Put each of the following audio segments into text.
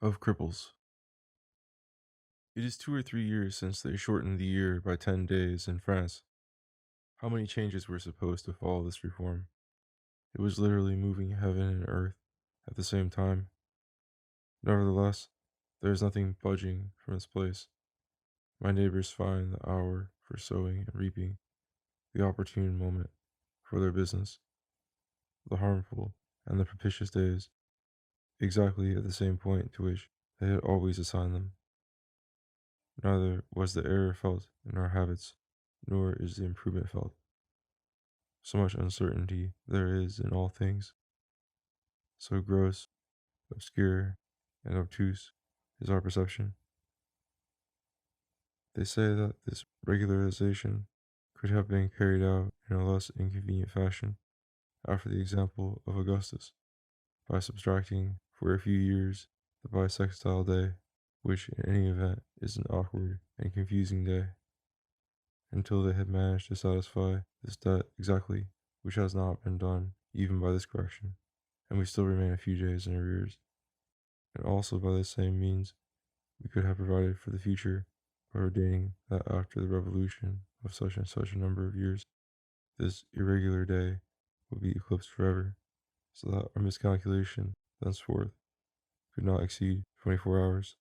of Cripples. It is 2 or 3 years since they shortened the year by 10 days in France. How many changes were supposed to follow this reform? It was literally moving heaven and earth at the same time. Nevertheless, there is nothing budging from its place. My neighbors find the hour for sowing and reaping, the opportune moment for their business, the harmful and the propitious days, exactly at the same point to which they had always assigned them. Neither was the error felt in our habits, nor is the improvement felt. So much uncertainty there is in all things, so gross, obscure, and obtuse is our perception. They say that this regularization could have been carried out in a less inconvenient fashion, after the example of Augustus, by subtracting for a few years the bisextile day, which in any event is an awkward and confusing day, until they had managed to satisfy this debt exactly, which has not been done even by this correction, and we still remain a few days in arrears. And also by the same means, we could have provided for the future by ordaining that after the revolution of such and such a number of years, this irregular day would be eclipsed forever, so that our miscalculation thenceforth could not exceed 24 hours.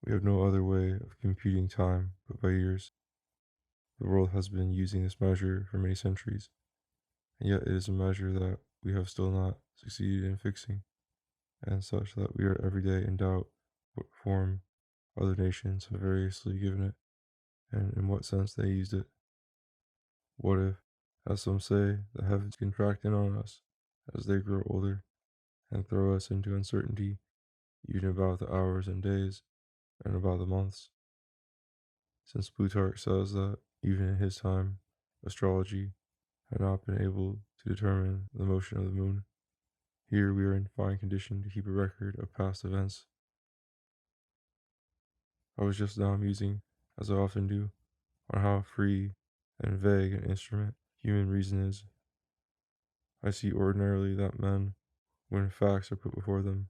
We have no other way of computing time but by years. The world has been using this measure for many centuries, and yet it is a measure that we have still not succeeded in fixing, and such that we are every day in doubt what form other nations have variously given it, and in what sense they used it. What if, as some say, the heavens contract in on us as they grow older, and throw us into uncertainty even about the hours and days, and about the months? Since Plutarch says that, even in his time, astrology had not been able to determine the motion of the moon, here we are in fine condition to keep a record of past events. I was just now musing, as I often do, on how free and vague an instrument human reason is. I see ordinarily that men, when facts are put before them,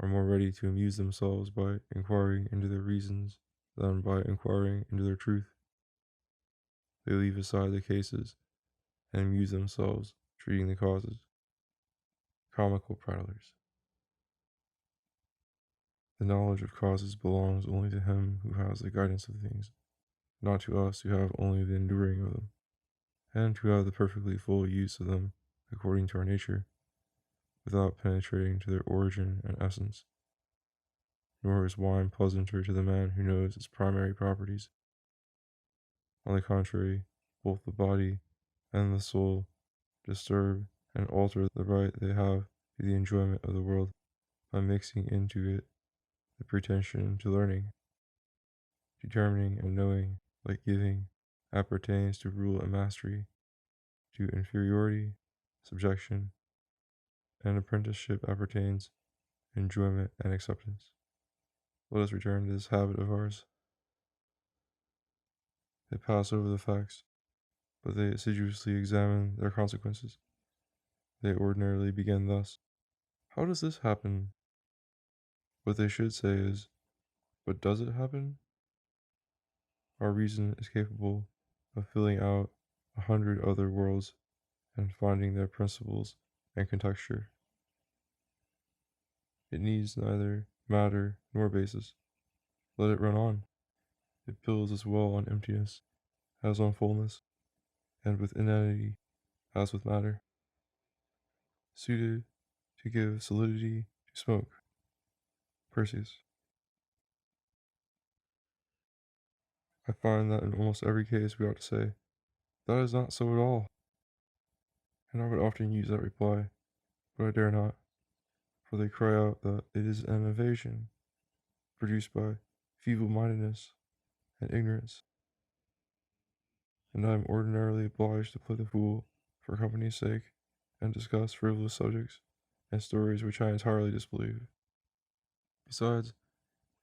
are more ready to amuse themselves by inquiring into their reasons than by inquiring into their truth. They leave aside the cases and amuse themselves treating the causes. Comical prattlers. The knowledge of causes belongs only to him who has the guidance of things, not to us who have only the enduring of them, and who have the perfectly full use of them according to our nature, without penetrating to their origin and essence. Nor is wine pleasanter to the man who knows its primary properties. On the contrary, both the body and the soul disturb and alter the right they have to the enjoyment of the world by mixing into it the pretension to learning. Determining and knowing, like giving, appertains to rule and mastery, to inferiority, subjection, and apprenticeship appertains enjoyment and acceptance. Let us return to this habit of ours. They pass over the facts, but they assiduously examine their consequences. They ordinarily begin thus: how does this happen? What they should say is, but does it happen? Our reason is capable of filling out 100 other worlds and finding their principles and contexture. It needs neither matter nor basis. Let it run on. It builds as well on emptiness as on fullness, and with inanity as with matter, suited to give solidity to smoke. Perseus. I find that in almost every case we ought to say, that is not so at all, and I would often use that reply, but I dare not, for they cry out that it is an evasion produced by feeble-mindedness and ignorance, and I am ordinarily obliged to play the fool for company's sake and discuss frivolous subjects and stories which I entirely disbelieve. Besides,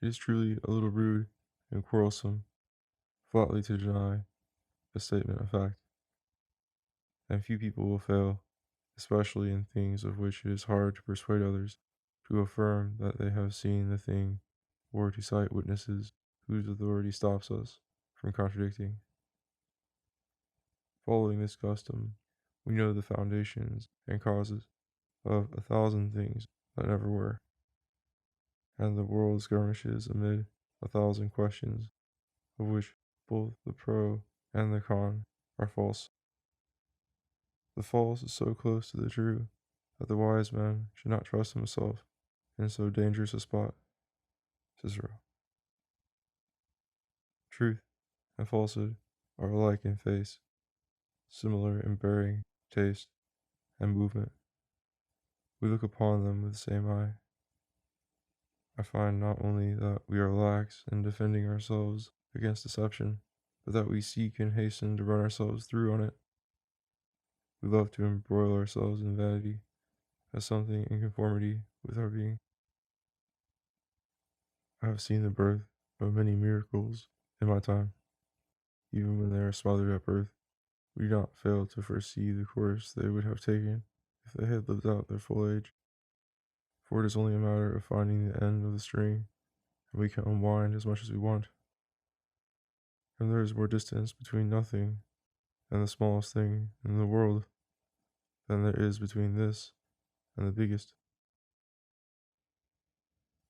it is truly a little rude and quarrelsome flatly to deny a statement of fact, and few people will fail, especially in things of which it is hard to persuade others, to affirm that they have seen the thing, or to cite witnesses whose authority stops us from contradicting. Following this custom, we know the foundations and causes of 1,000 things that never were, and the world skirmishes amid 1,000 questions, of which both the pro and the con are false. The false is so close to the true that the wise man should not trust himself in so dangerous a spot. Cicero. Truth and falsehood are alike in face, similar in bearing, taste, and movement. We look upon them with the same eye. I find not only that we are lax in defending ourselves against deception, but that we seek and hasten to run ourselves through on it. We love to embroil ourselves in vanity as something in conformity with our being. I have seen the birth of many miracles in my time. Even when they are smothered at birth, we do not fail to foresee the course they would have taken if they had lived out their full age. For it is only a matter of finding the end of the string, and we can unwind as much as we want. And there is more distance between nothing and the smallest thing in the world than there is between this and the biggest.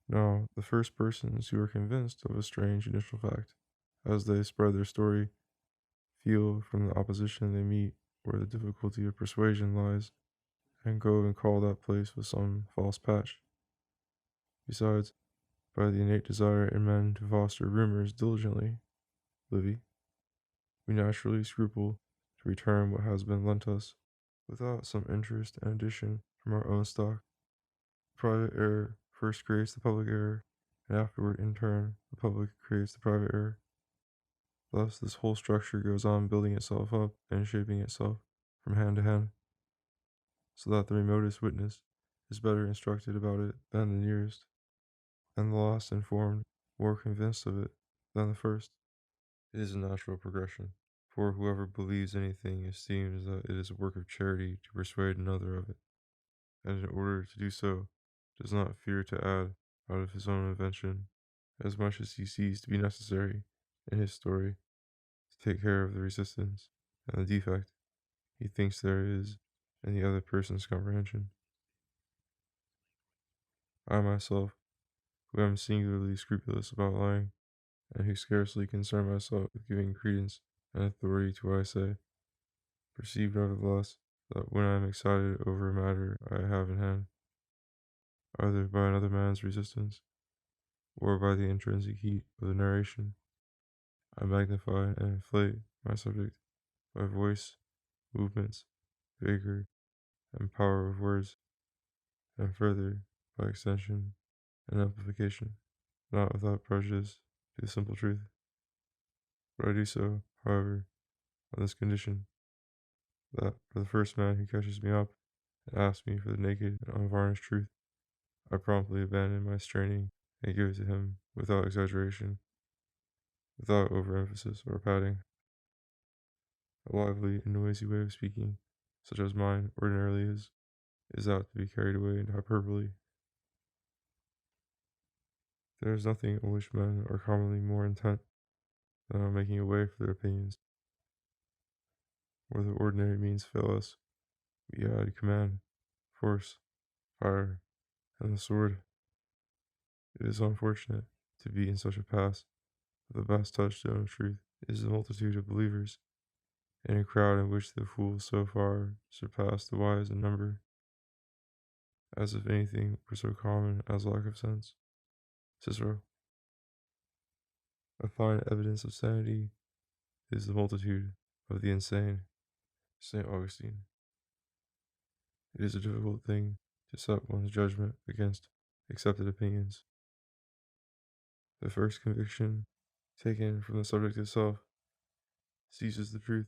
Now, the first persons who are convinced of a strange initial fact, as they spread their story, feel from the opposition they meet where the difficulty of persuasion lies, and go and call that place with some false patch. Besides, by the innate desire in men to foster rumors diligently, Livy, we naturally scruple to return what has been lent us, without some interest and addition from our own stock. Private error first creates the public error, and afterward, in turn, the public creates the private error. Thus, this whole structure goes on building itself up and shaping itself from hand to hand, so that the remotest witness is better instructed about it than the nearest, and the last informed more convinced of it than the first. It is a natural progression, for whoever believes anything esteems that it is a work of charity to persuade another of it, and in order to do so, does not fear to add, out of his own invention, as much as he sees to be necessary in his story, to take care of the resistance and the defect he thinks there is in the other person's comprehension. I myself, who am singularly scrupulous about lying, and who scarcely concern myself with giving credence and authority to what I say, perceive nevertheless that when I am excited over a matter I have in hand, either by another man's resistance, or by the intrinsic heat of the narration, I magnify and inflate my subject by voice, movements, vigor, and power of words, and further by extension and amplification, not without prejudice to the simple truth. But I do so, however, on this condition, that for the first man who catches me up and asks me for the naked and unvarnished truth, I promptly abandon my straining and give it to him without exaggeration, without overemphasis or padding. A lively and noisy way of speaking, such as mine ordinarily is apt to be carried away into hyperbole. There is nothing on which men are commonly more intent than on making a way for their opinions. Where the ordinary means fail us, we add command, force, fire, and the sword. It is unfortunate to be in such a pass, but the best touchstone of truth is the multitude of believers, in a crowd in which the fools so far surpass the wise in number, as if anything were so common as lack of sense. Cicero. A fine evidence of sanity is the multitude of the insane. St. Augustine. It is a difficult thing to set one's judgment against accepted opinions. The first conviction, taken from the subject itself, seizes the truth.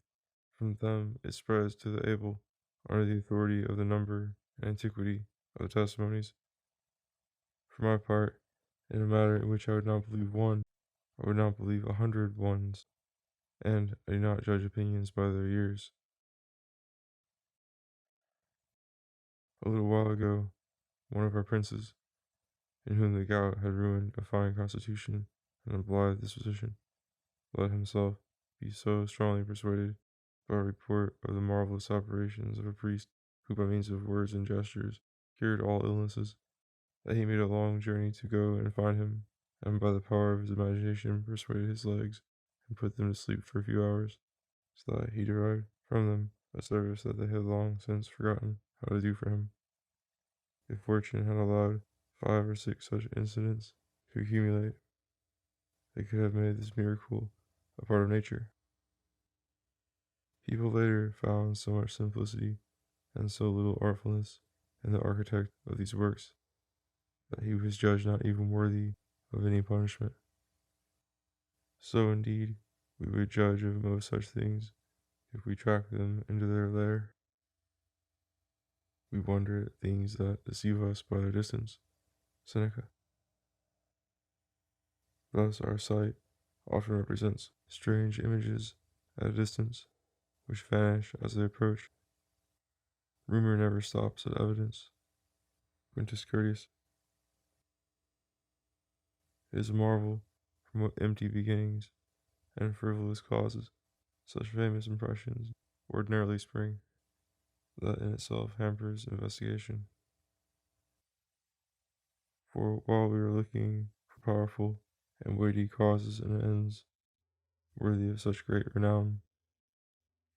From them it spreads to the able, under the authority of the number and antiquity of the testimonies. For my part, in a matter in which I would not believe one, I would not believe 100 ones, and I do not judge opinions by their years. A little while ago, one of our princes, in whom the gout had ruined a fine constitution and a blithe disposition, let himself be so strongly persuaded by a report of the marvelous operations of a priest who, by means of words and gestures, cured all illnesses, that he made a long journey to go and find him, and by the power of his imagination persuaded his legs and put them to sleep for a few hours, so that he derived from them a service that they had long since forgotten how to do for him. If fortune had allowed 5 or 6 such incidents to accumulate, they could have made this miracle a part of nature. People later found so much simplicity and so little artfulness in the architect of these works that he was judged not even worthy of any punishment. So indeed, we would judge of most such things if we track them into their lair. We wonder at things that deceive us by their distance. Seneca. Thus our sight often represents strange images at a distance, which vanish as they approach. Rumor never stops at evidence. Quintus Curtius. It is a marvel from what empty beginnings and frivolous causes such famous impressions ordinarily spring. That in itself hampers investigation. For while we are looking for powerful and weighty causes and ends worthy of such great renown,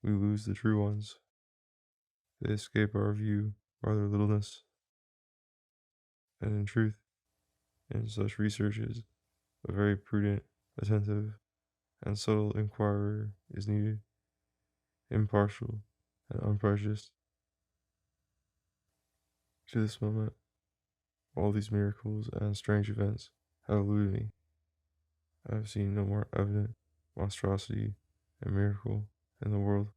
we lose the true ones. They escape our view by their littleness. And in truth, in such researches, a very prudent, attentive, and subtle inquirer is needed, impartial and unprejudiced. To this moment, all these miracles and strange events have eluded me. I have seen no more evident monstrosity and miracle in the world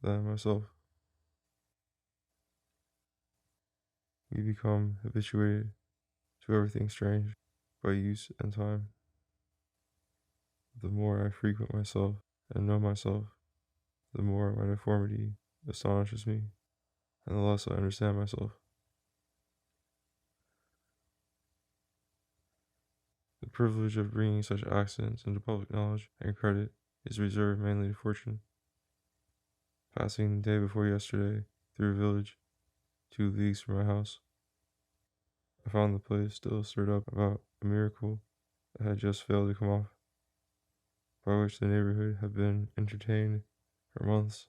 than myself. We become habituated to everything strange by use and time. The more I frequent myself and know myself, the more my deformity astonishes me, and the less I understand myself. The privilege of bringing such accidents into public knowledge and credit is reserved mainly to fortune. Passing the day before yesterday through a village 2 leagues from my house, I found the place still stirred up about a miracle that had just failed to come off, by which the neighborhood had been entertained for months,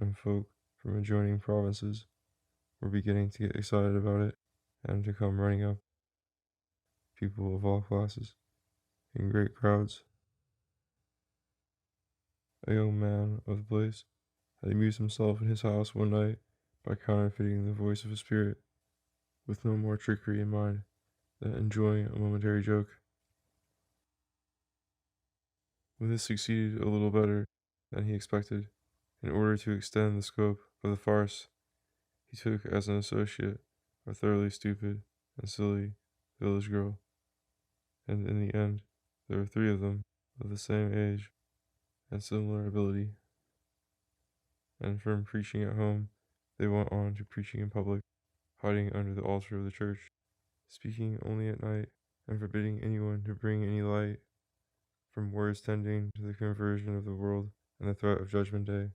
and folk from adjoining provinces were beginning to get excited about it and to come running up, people of all classes, in great crowds. A young man of the place had amused himself in his house one night by counterfeiting the voice of a spirit, with no more trickery in mind than enjoying a momentary joke. When this succeeded a little better than he expected, in order to extend the scope of the farce, he took as an associate a thoroughly stupid and silly village girl, and in the end there were 3 of them of the same age and similar ability, and from preaching at home they went on to preaching in public, hiding under the altar of the church, speaking only at night, and forbidding anyone to bring any light, from words tending to the conversion of the world and the threat of judgment day,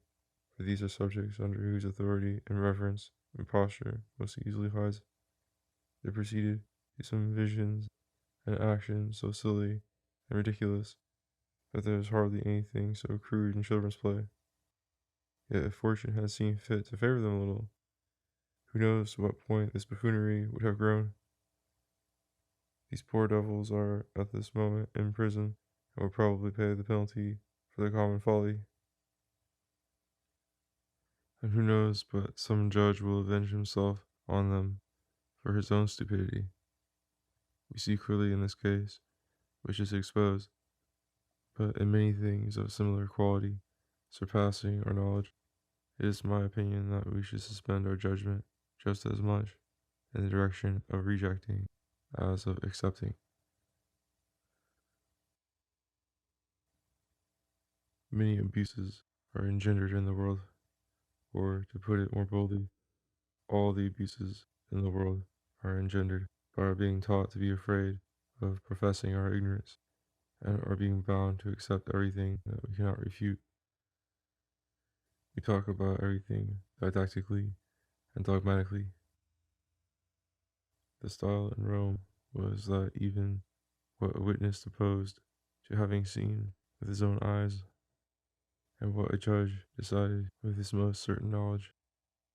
for these are subjects under whose authority and reverence imposture most easily hides. They proceeded to some visions and actions so silly and ridiculous that there is hardly anything so crude in children's play. Yet if fortune had seen fit to favor them a little, who knows to what point this buffoonery would have grown? These poor devils are at this moment in prison, and will probably pay the penalty for their common folly. And who knows but some judge will avenge himself on them for his own stupidity? We see clearly in this case, which is exposed, but in many things of similar quality, surpassing our knowledge, it is my opinion that we should suspend our judgment just as much in the direction of rejecting as of accepting. Many abuses are engendered in the world, or to put it more boldly, all the abuses in the world are engendered but are being taught to be afraid of professing our ignorance, and are being bound to accept everything that we cannot refute. We talk about everything didactically and dogmatically. The style in Rome was that even what a witness opposed to having seen with his own eyes, and what a judge decided with his most certain knowledge,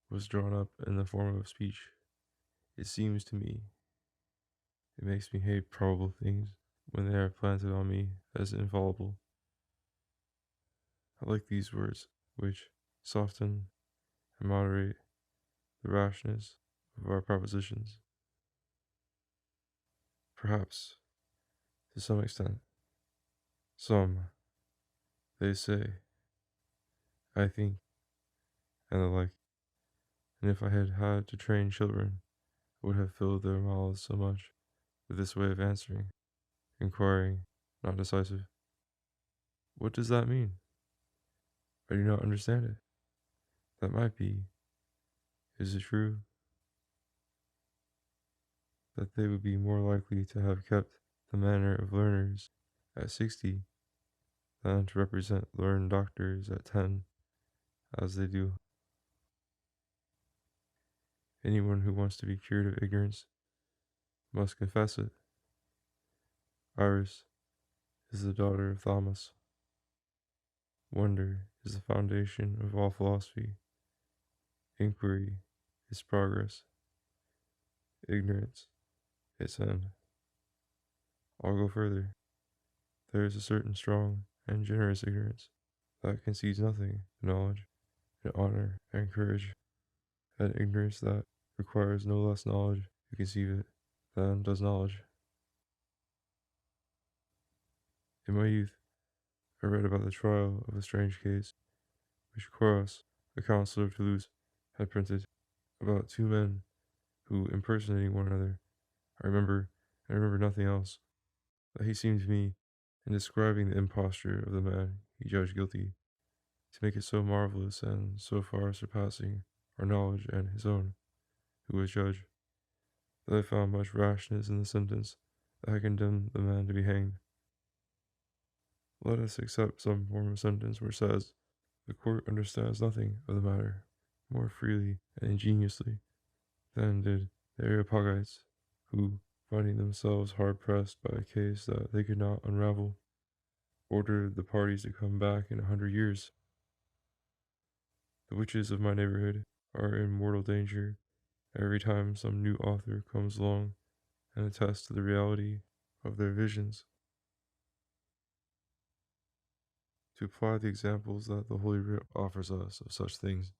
was drawn up in the form of speech. It seems to me, it makes me hate probable things when they are planted on me as infallible. I like these words, which soften and moderate the rashness of our propositions. Perhaps, to some extent, some, they say, I think, and the like. And if I had had to train children, I would have filled their mouths so much with this way of answering, inquiring, not decisive. What does that mean? I do not understand it. That might be. Is it true that they would be more likely to have kept the manner of learners at 60 than to represent learned doctors at 10, as they do? Anyone who wants to be cured of ignorance must confess it. Iris is the daughter of Thomas. Wonder is the foundation of all philosophy. Inquiry is progress. Ignorance its end. I'll go further. There is a certain strong and generous ignorance that concedes nothing to knowledge and honor and courage, and ignorance that requires no less knowledge to conceive it than does knowledge. In my youth, I read about the trial of a strange case which Quarras, a councillor of Toulouse, had printed, about two men who, impersonating one another, I remember nothing else, that he seemed to me, in describing the imposture of the man he judged guilty, to make it so marvellous and so far surpassing our knowledge and his own, who was judge, that I found much rashness in the sentence that I condemned the man to be hanged. Let us accept some form of sentence where it says, the court understands nothing of the matter more freely and ingeniously than did the Areopagites, who, finding themselves hard pressed by a case that they could not unravel, ordered the parties to come back in 100 years. The witches of my neighborhood are in mortal danger every time some new author comes along and attests to the reality of their visions. To apply the examples that the Holy Writ offers us of such things,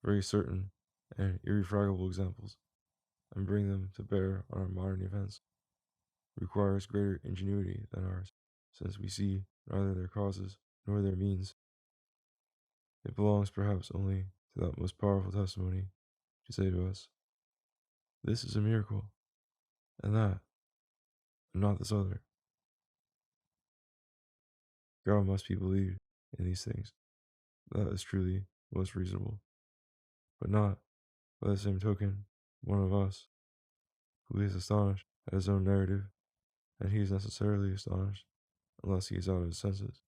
very certain and irrefragable examples, and bring them to bear on our modern events, requires greater ingenuity than ours, since we see neither their causes nor their means. It belongs perhaps only to that most powerful testimony to say to us, this is a miracle, and that, and not this other. God must be believed in these things. That is truly most reasonable, but not, by the same token, one of us, who is astonished at his own narrative, and he is necessarily astonished, unless he is out of his senses,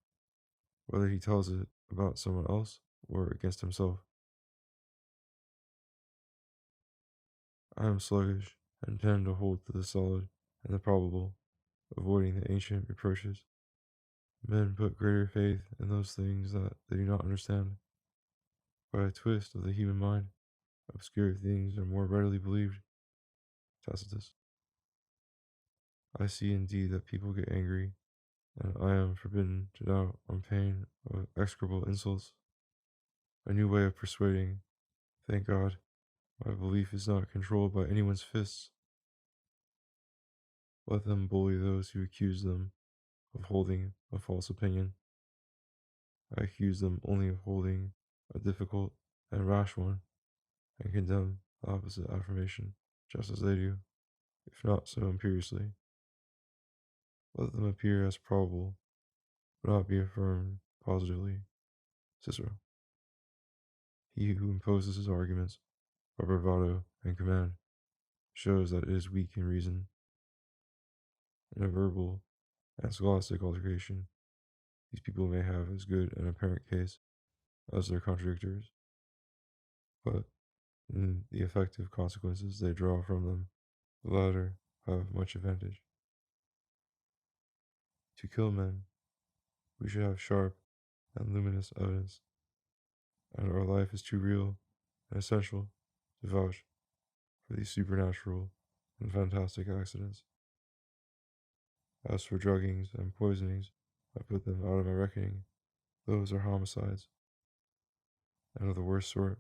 whether he tells it about someone else or against himself. I am sluggish, and tend to hold to the solid and the probable, avoiding the ancient reproaches. Men put greater faith in those things that they do not understand. By a twist of the human mind, obscure things are more readily believed. Tacitus. I see indeed that people get angry, and I am forbidden to doubt on pain of execrable insults. A new way of persuading. Thank God, my belief is not controlled by anyone's fists. Let them bully those who accuse them of holding a false opinion. I accuse them only of holding a difficult and rash one, and condemn the opposite affirmation, just as they do, if not so imperiously. Let them appear as probable, but not be affirmed positively. Cicero. He who imposes his arguments by bravado and command shows that it is weak in reason. In a verbal and scholastic altercation, these people may have as good an apparent case as their contradictors, but in the effective consequences they draw from them, the latter have much advantage. To kill men, we should have sharp and luminous evidence, and our life is too real and essential to vouch for these supernatural and fantastic accidents. As for druggings and poisonings, I put them out of my reckoning. Those are homicides, and of the worst sort.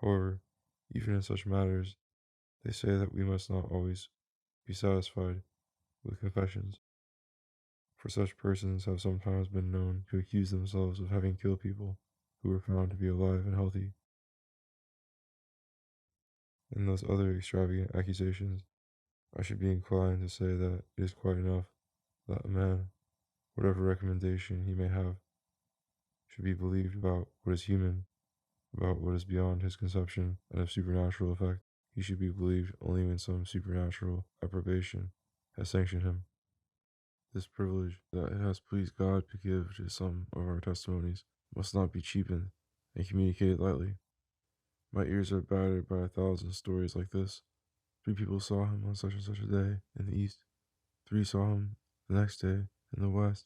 However, even in such matters, they say that we must not always be satisfied with confessions, for such persons have sometimes been known to accuse themselves of having killed people who were found to be alive and healthy. In those other extravagant accusations, I should be inclined to say that it is quite enough that a man, whatever recommendation he may have, should be believed about what is human, about what is beyond his conception and of supernatural effect. He should be believed only when some supernatural approbation has sanctioned him. This privilege that it has pleased God to give to some of our testimonies must not be cheapened and communicated lightly. My ears are battered by 1,000 stories like this. 3 people saw him on such and such a day in the east. 3 saw him the next day in the west,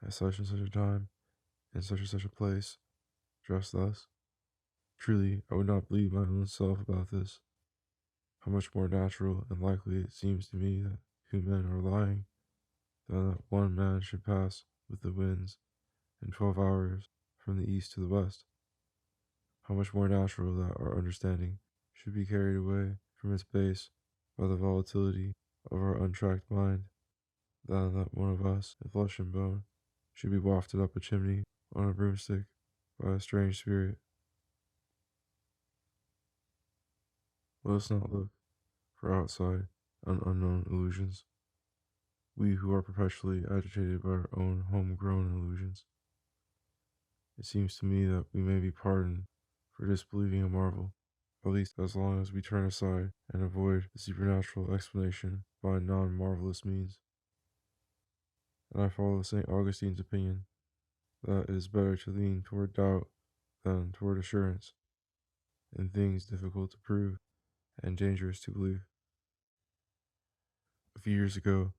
at such and such a time, in such and such a place, dressed thus. Truly, I would not believe my own self about this. How much more natural and likely it seems to me that 2 men are lying, than that 1 man should pass with the winds in 12 hours from the east to the west. How much more natural that our understanding should be carried away from its base by the volatility of our untracked mind, than that one of us, in flesh and bone, should be wafted up a chimney on a broomstick by a strange spirit. Let us not look for outside and unknown illusions, we who are perpetually agitated by our own homegrown illusions. It seems to me that we may be pardoned for disbelieving a marvel, at least as long as we turn aside and avoid the supernatural explanation by non-marvelous means. And I follow St. Augustine's opinion that it is better to lean toward doubt than toward assurance in things difficult to prove and dangerous to believe. A few years ago,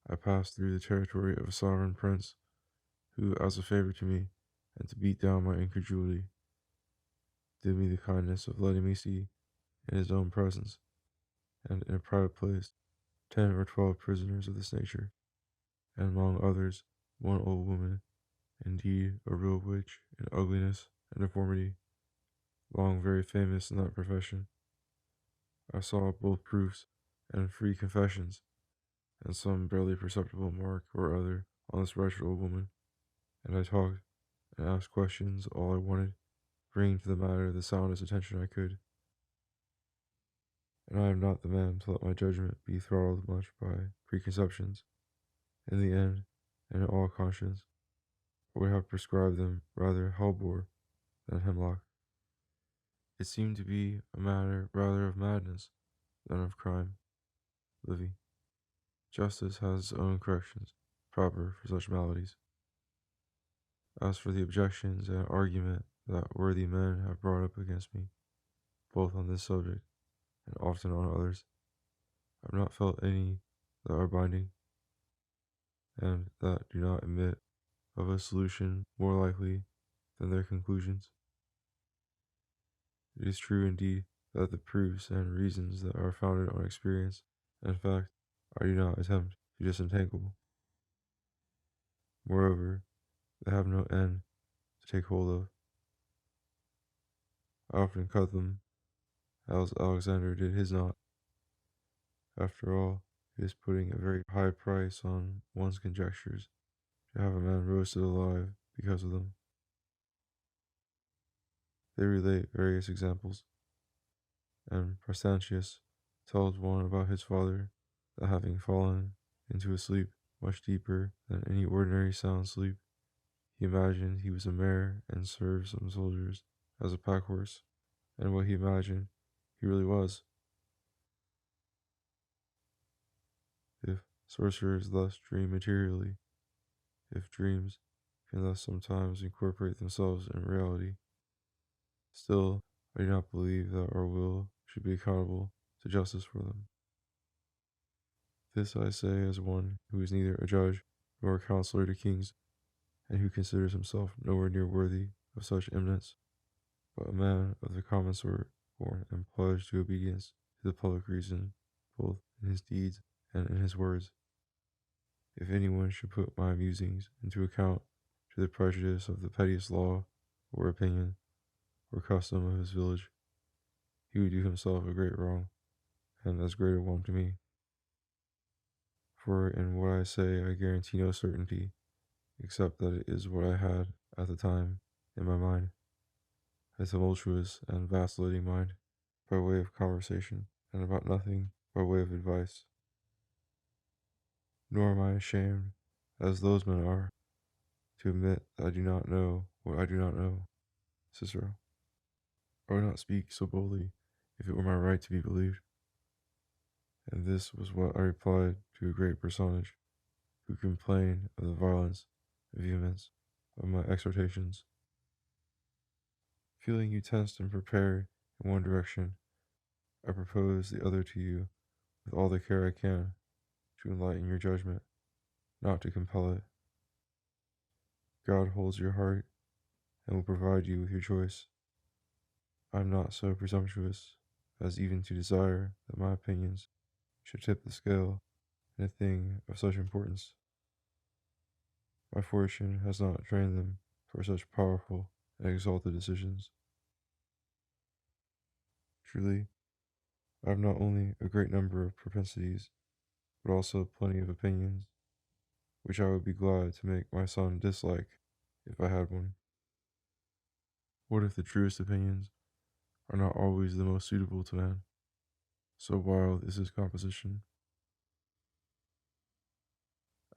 I passed through the territory of a sovereign prince who, as a favor to me, and to beat down my incredulity, did me the kindness of letting me see, in his own presence, and in a private place, 10 or 12 prisoners of this nature, and among others, 1 old woman, indeed a real witch in ugliness and deformity, long very famous in that profession. I saw both proofs and free confessions, and some barely perceptible mark or other on this wretched old woman, and I talked and asked questions all I wanted, bringing to the matter the soundest attention I could. And I am not the man to let my judgment be throttled much by preconceptions. In the end, and in all conscience, I would have prescribed them rather hellebore than hemlock. It seemed to be a matter rather of madness than of crime. Livy. Justice has its own corrections, proper for such maladies. As for the objections and argument that worthy men have brought up against me, both on this subject and often on others, I have not felt any that are binding, and that do not admit of a solution more likely than their conclusions. It is true indeed that the proofs and reasons that are founded on experience and fact I do not attempt to disentangle. Moreover, they have no end to take hold of. I often cut them, as Alexander did his knot. After all, it is putting a very high price on one's conjectures to have a man roasted alive because of them. They relate various examples, and Prestancius tells one about his father that having fallen into a sleep much deeper than any ordinary sound sleep, he imagined he was a mare and served some soldiers as a pack horse, and what he imagined he really was, Sorcerers thus dream materially, if dreams can thus sometimes incorporate themselves in reality. Still, I do not believe that our will should be accountable to justice for them. This I say as one who is neither a judge nor a counselor to kings, and who considers himself nowhere near worthy of such eminence, but a man of the common sort, born and pledged to obedience to the public reason, both in his deeds and in his words. If anyone should put my musings into account to the prejudice of the pettiest law, or opinion, or custom of his village, he would do himself a great wrong, and as great a one to me. For in what I say I guarantee no certainty, except that it is what I had, at the time, in my mind, a tumultuous and vacillating mind, by way of conversation, and about nothing by way of advice. Nor am I ashamed, as those men are, to admit that I do not know what I do not know. Cicero. I would not speak so boldly if it were my right to be believed. And this was what I replied to a great personage, who complained of the violence and vehemence of my exhortations. Feeling you tensed and prepared in one direction, I propose the other to you with all the care I can, to enlighten your judgment, not to compel it. God holds your heart, and will provide you with your choice. I am not so presumptuous as even to desire that my opinions should tip the scale in a thing of such importance. My fortune has not trained them for such powerful and exalted decisions. Truly, I have not only a great number of propensities, but also plenty of opinions, which I would be glad to make my son dislike if I had one. What if the truest opinions are not always the most suitable to man? So wild is his composition.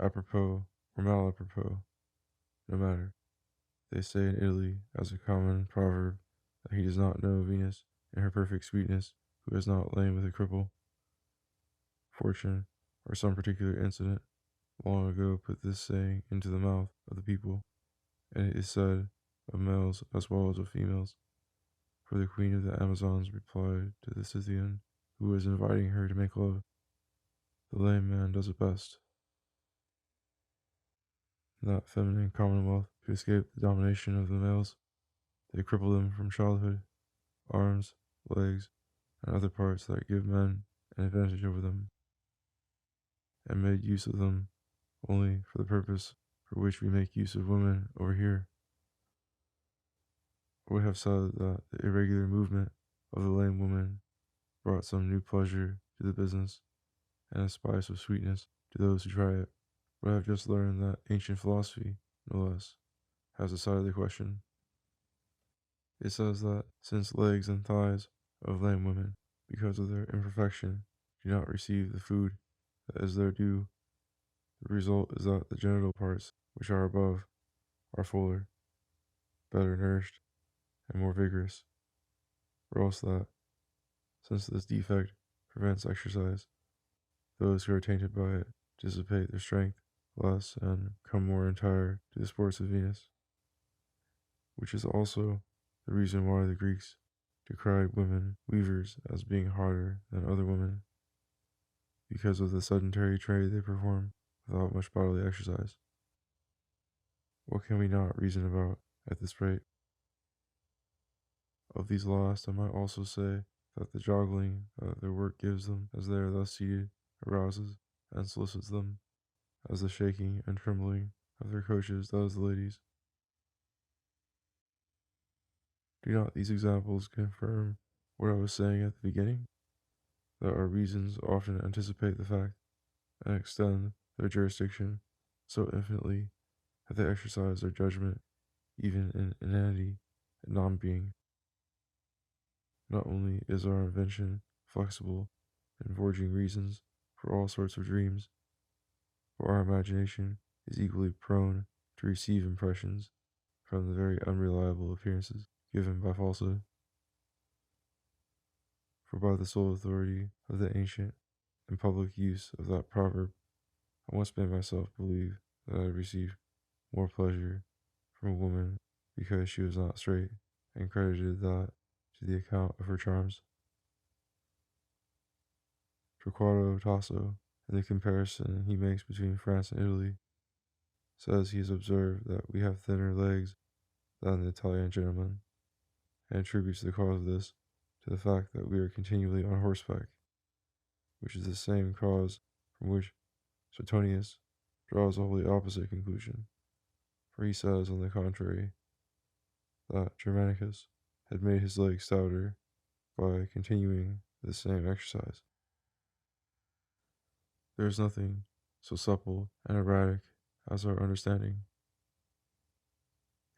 Apropos or malapropos, no matter. They say in Italy, as a common proverb, that he does not know Venus in her perfect sweetness who has not lain with a cripple. Fortune, or some particular incident, long ago put this saying into the mouth of the people, and it is said of males as well as of females. For the queen of the Amazons replied to the Scythian who was inviting her to make love, "The lame man does it best." In that feminine commonwealth, to escape the domination of the males, they cripple them from childhood, arms, legs, and other parts that give men an advantage over them, and made use of them only for the purpose for which we make use of women over here. I would have said that the irregular movement of the lame woman brought some new pleasure to the business, and a spice of sweetness to those who try it. But I have just learned that ancient philosophy, no less, has decided the question. It says that since legs and thighs of lame women, because of their imperfection, do not receive the food that is their due, the result is that the genital parts, which are above, are fuller, better nourished, and more vigorous, or else that, since this defect prevents exercise, those who are tainted by it dissipate their strength less and come more entire to the sports of Venus, which is also the reason why the Greeks decried women weavers as being harder than other women, because of the sedentary trade they perform without much bodily exercise. What can we not reason about at this rate? Of these last, I might also say that the joggling that their work gives them as they are thus seated arouses and solicits them, as the shaking and trembling of their coaches does the ladies. Do not these examples confirm what I was saying at the beginning? That our reasons often anticipate the fact, and extend their jurisdiction so infinitely that they exercise their judgment even in inanity and non-being. Not only is our invention flexible in forging reasons for all sorts of dreams, but our imagination is equally prone to receive impressions from the very unreliable appearances given by falsehood. For by the sole authority of the ancient and public use of that proverb, I once made myself believe that I received more pleasure from a woman because she was not straight, and credited that to the account of her charms. Torquato Tasso, in the comparison he makes between France and Italy, says he has observed that we have thinner legs than the Italian gentleman, and attributes the cause of this to the fact that we are continually on horseback, which is the same cause from which Suetonius draws a wholly opposite conclusion, for he says, on the contrary, that Germanicus had made his legs stouter by continuing the same exercise. There is nothing so supple and erratic as our understanding.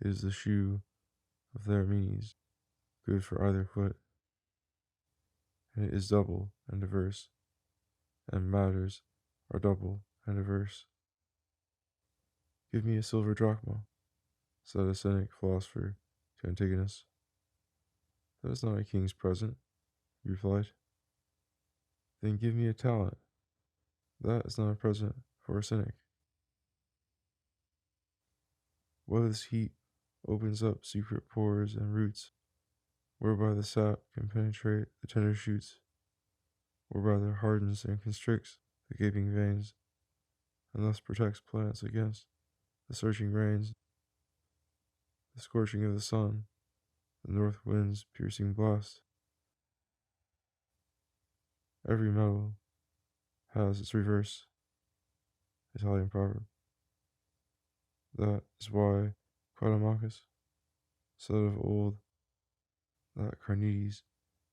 It is the shoe of Theramenes, good for either foot, and it is double and diverse, and matters are double and diverse. Give me a silver drachma, said a cynic philosopher to Antigonus. That is not a king's present, he replied. Then give me a talent. That is not a present for a cynic. Whether this heat opens up secret pores and roots, whereby the sap can penetrate the tender shoots, or rather hardens and constricts the gaping veins, and thus protects plants against the searching rains, the scorching of the sun, the north wind's piercing blast. Every metal has its reverse. Italian proverb. That is why Ptolemachus said of old that Carneades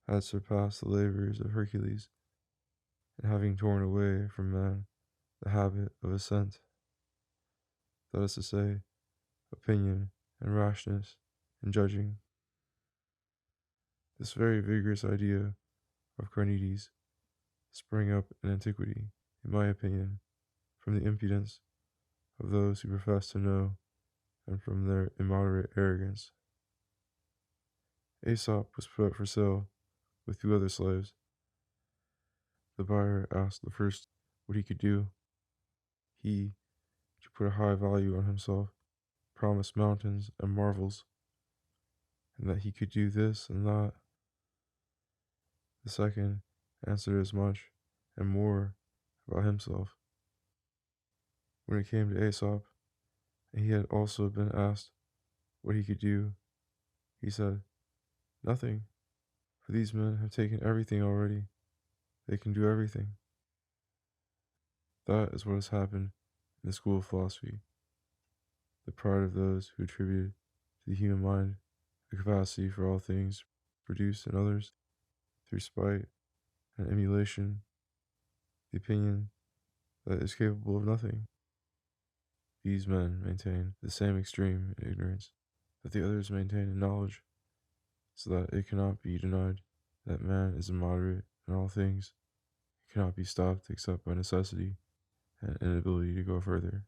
had surpassed the labors of Hercules in having torn away from man the habit of assent, that is to say, opinion and rashness in judging. This very vigorous idea of Carneades sprang up in antiquity, in my opinion, from the impudence of those who profess to know, and from their immoderate arrogance. Aesop was put up for sale with 2 other slaves. The buyer asked the first what he could do. He, to put a high value on himself, promised mountains and marvels, and that he could do this and that. The second answered as much and more about himself. When it came to Aesop, and he had also been asked what he could do, he said, Nothing, for these men have taken everything already. They can do everything. That is what has happened in the school of philosophy. The pride of those who attributed to the human mind the capacity for all things produced in others through spite and emulation, the opinion that it is capable of nothing. These men maintain the same extreme in ignorance that the others maintain in knowledge, so that it cannot be denied that man is immoderate in all things. It cannot be stopped except by necessity and inability to go further.